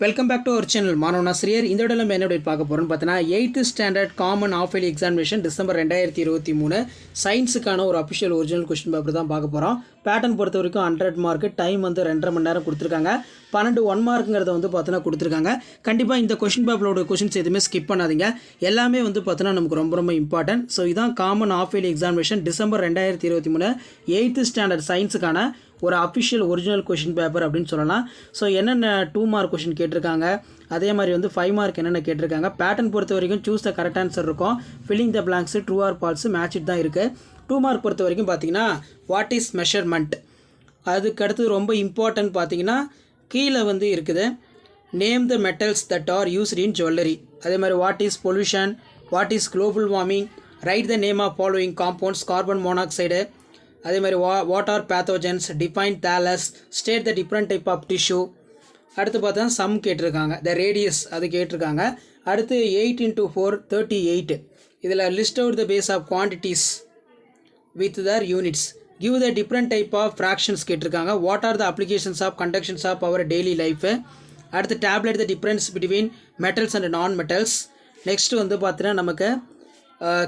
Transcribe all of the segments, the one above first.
Welcome back to our channel மாணவன் ஆசிரியர். இந்த இடத்துல நம்ம என்ன update பார்க்க போகிறோம்னு பார்த்தீங்கன்னா 8th standard common half yearly examination December 2023 சயின்ஸுக்கான ஒரு அஃபிஷியல் ஒரிஜினல் கொஸ்டின் பேப்பர் தான் பார்க்க போகிறோம். பேட்டர்ன் பொறுத்த வரைக்கும் 100 மார்க், டைம் வந்து 2.5 மணி நேரம் கொடுத்துருக்காங்க. 12 1 மார்க்குங்கிறத வந்து பார்த்தீங்கன்னா கொடுத்துருக்காங்க. கண்டிப்பாக இந்த கொஸ்டின் பேப்பரோட கொஸ்டின்ஸ் எதுவுமே ஸ்கிப் பண்ணாதீங்க. எல்லாமே வந்து பார்த்தீங்கன்னா நமக்கு ரொம்ப இம்பார்ட்டன்ட். ஸோ இதான் common half yearly examination December 2023 8th standard சயின்ஸுக்கான ஒரு அஃபிஷியல் ஒரிஜினல் கொஷின் பேப்பர் அப்படின்னு சொல்லலாம். ஸோ என்னென்ன 2 மார்க் கொஷின் கேட்டிருக்காங்க, அதே மாதிரி வந்து 5 மார்க் என்னென்ன கேட்டிருக்காங்க. பேட்டர்ன் பொறுத்த வரைக்கும் சூஸ் த கரெக்ட் ஆன்சர் இருக்கும். Filling the blanks true R falls match it தான் இருக்குது. 2 மார்க் பொறுத்த வரைக்கும் பார்த்தீங்கன்னா வாட் இஸ் மெஷர்மெண்ட், அதுக்கு அடுத்து ரொம்ப இம்பார்ட்டன்ட் பார்த்தீங்கன்னா கீழே வந்து இருக்குது name the metals that are used in jewellery. அதே மாதிரி what is pollution, what is global warming, write the name of following compounds, carbon monoxide. அதே மாதிரி what are pathogens, define thallus, state the different type of tissue. அடுத்து பார்த்தா some கேட்டிருக்காங்க, the radius அது கேட்டிருக்காங்க. அடுத்து 8 × 4 38. இதில் list out the base of quantities with their units, give the different type of fractions கேட்டிருக்காங்க. What are the applications of conductions of our daily life. அடுத்து tabulate the difference between metals and non metals. Next வந்து பார்த்தீங்கன்னா நமக்கு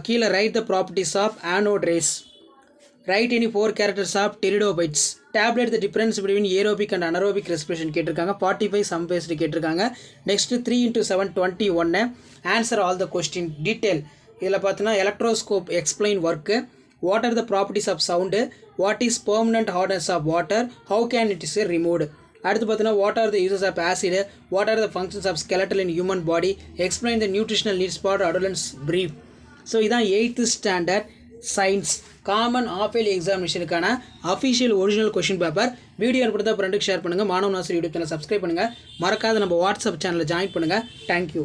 கீழே write the properties of anode rays, write any 4 characters of pteridobiotes, tabulate the difference between aerobic and anaerobic respiration கேட்டிருக்காங்க. 45 sum based கேட்டிருக்காங்க. Next 3 × 7 21. Answer all the question detail. இதில் பார்த்தீங்கன்னா electroscope explain work, what are the properties of sound, what is permanent hardness of water, how can it is removed. அடுத்து பார்த்தீங்கன்னா what are the uses of acid, what are the functions of skeletal in human body, explain the nutritional needs for adolescents brief. So இதான் 8th standard science common half yearly எக்ஸாமினேஷனுக்கான official original question paper. Video கொடுத்தா ஃப்ரெண்டுக்கு share பண்ணுங்கள். மாணவன் ஆசிரியர் YouTube channel subscribe பண்ணுங்கள். மறக்காத நம்ம வாட்ஸ்அப் சேனலில் ஜாயின் பண்ணுங்கள். தேங்க்யூ.